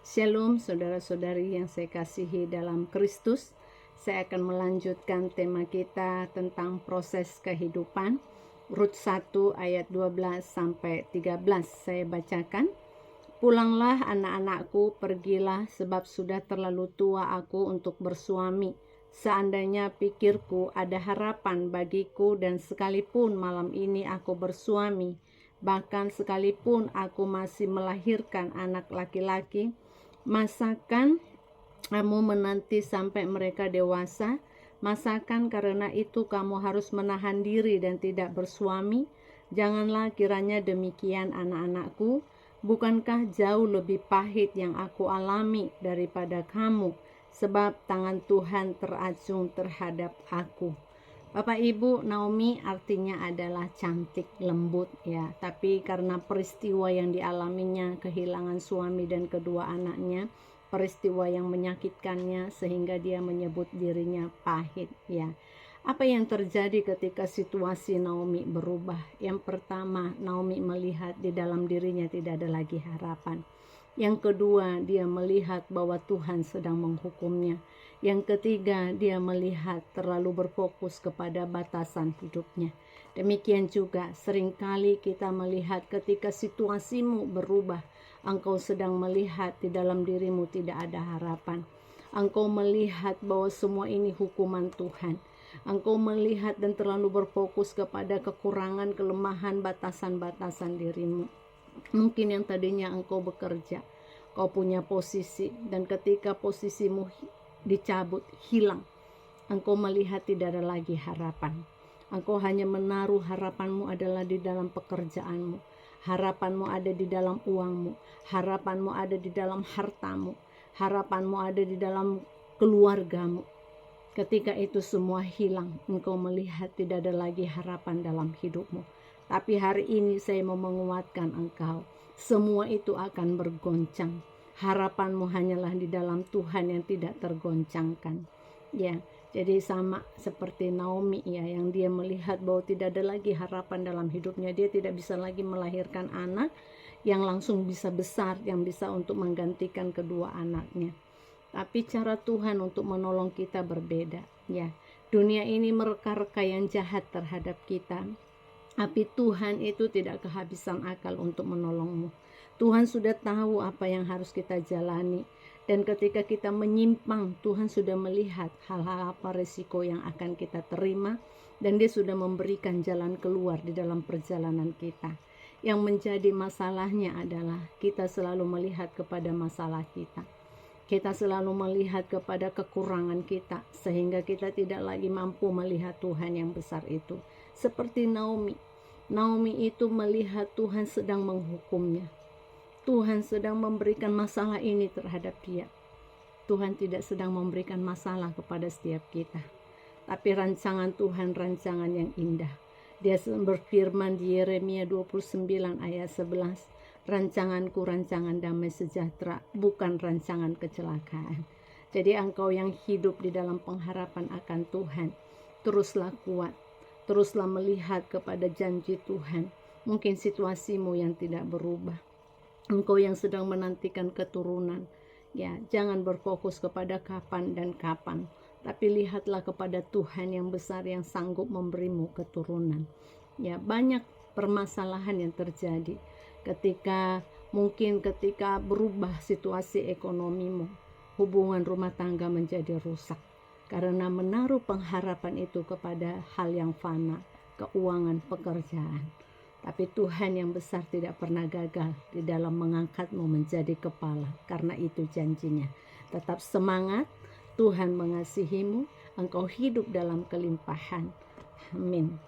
Shalom saudara-saudari yang saya kasihi dalam Kristus. Saya akan melanjutkan tema kita tentang proses kehidupan. Rut 1 ayat 12 sampai 13 saya bacakan. Pulanglah anak-anakku, pergilah sebab sudah terlalu tua aku untuk bersuami. Seandainya pikirku ada harapan bagiku dan sekalipun malam ini aku bersuami, bahkan sekalipun aku masih melahirkan anak laki-laki, masakan kamu menanti sampai mereka dewasa? Masakan karena itu kamu harus menahan diri dan tidak bersuami? Janganlah kiranya demikian anak-anakku. Bukankah jauh lebih pahit yang aku alami daripada kamu? Sebab tangan Tuhan teracung terhadap aku. Bapak Ibu, Naomi artinya adalah cantik, lembut ya. Tapi karena peristiwa yang dialaminya, kehilangan suami dan kedua anaknya, peristiwa yang menyakitkannya sehingga dia menyebut dirinya pahit ya. Apa yang terjadi ketika situasi Naomi berubah? Yang pertama, Naomi melihat di dalam dirinya tidak ada lagi harapan. Yang kedua, dia melihat bahwa Tuhan sedang menghukumnya. Yang ketiga, dia melihat terlalu berfokus kepada batasan hidupnya. Demikian juga seringkali kita melihat ketika situasimu berubah, engkau sedang melihat di dalam dirimu tidak ada harapan. Engkau melihat bahwa semua ini hukuman Tuhan. Engkau melihat dan terlalu berfokus kepada kekurangan, kelemahan, batasan-batasan dirimu. Mungkin yang tadinya engkau bekerja, kau punya posisi, dan ketika posisimu dicabut, hilang, engkau melihat tidak ada lagi harapan. Engkau hanya menaruh harapanmu adalah di dalam pekerjaanmu, harapanmu ada di dalam uangmu, harapanmu ada di dalam hartamu, harapanmu ada di dalam keluargamu. Ketika itu semua hilang, engkau melihat tidak ada lagi harapan dalam hidupmu. Tapi hari ini saya mau menguatkan engkau, semua itu akan bergoncang. Harapanmu hanyalah di dalam Tuhan yang tidak tergoncangkan. Ya, jadi sama seperti Naomi ya, yang dia melihat bahwa tidak ada lagi harapan dalam hidupnya. Dia tidak bisa lagi melahirkan anak yang langsung bisa besar, yang bisa untuk menggantikan kedua anaknya. Tapi cara Tuhan untuk menolong kita berbeda ya. Dunia ini mereka-reka yang jahat terhadap kita. Tapi Tuhan itu tidak kehabisan akal untuk menolongmu. Tuhan sudah tahu apa yang harus kita jalani. Dan ketika kita menyimpang, Tuhan sudah melihat hal-hal apa resiko yang akan kita terima. Dan dia sudah memberikan jalan keluar di dalam perjalanan kita. Yang menjadi masalahnya adalah kita selalu melihat kepada masalah kita. Kita selalu melihat kepada kekurangan kita. Sehingga kita tidak lagi mampu melihat Tuhan yang besar itu. Seperti Naomi. Naomi itu melihat Tuhan sedang menghukumnya. Tuhan sedang memberikan masalah ini terhadap dia. Tuhan tidak sedang memberikan masalah kepada setiap kita. Tapi rancangan Tuhan rancangan yang indah. Dia berfirman di Yeremia 29 ayat 11. Rancanganku rancangan damai sejahtera, bukan rancangan kecelakaan. Jadi engkau yang hidup di dalam pengharapan akan Tuhan, teruslah kuat. Teruslah melihat kepada janji Tuhan. Mungkin situasimu yang tidak berubah. Engkau yang sedang menantikan keturunan. Ya, jangan berfokus kepada kapan dan kapan. Tapi lihatlah kepada Tuhan yang besar yang sanggup memberimu keturunan. Ya, banyak permasalahan yang terjadi. Ketika berubah situasi ekonomimu. Hubungan rumah tangga menjadi rusak. Karena menaruh pengharapan itu kepada hal yang fana, keuangan, pekerjaan. Tapi Tuhan yang besar tidak pernah gagal di dalam mengangkatmu menjadi kepala. Karena itu janjinya. Tetap semangat, Tuhan mengasihimu, engkau hidup dalam kelimpahan. Amin.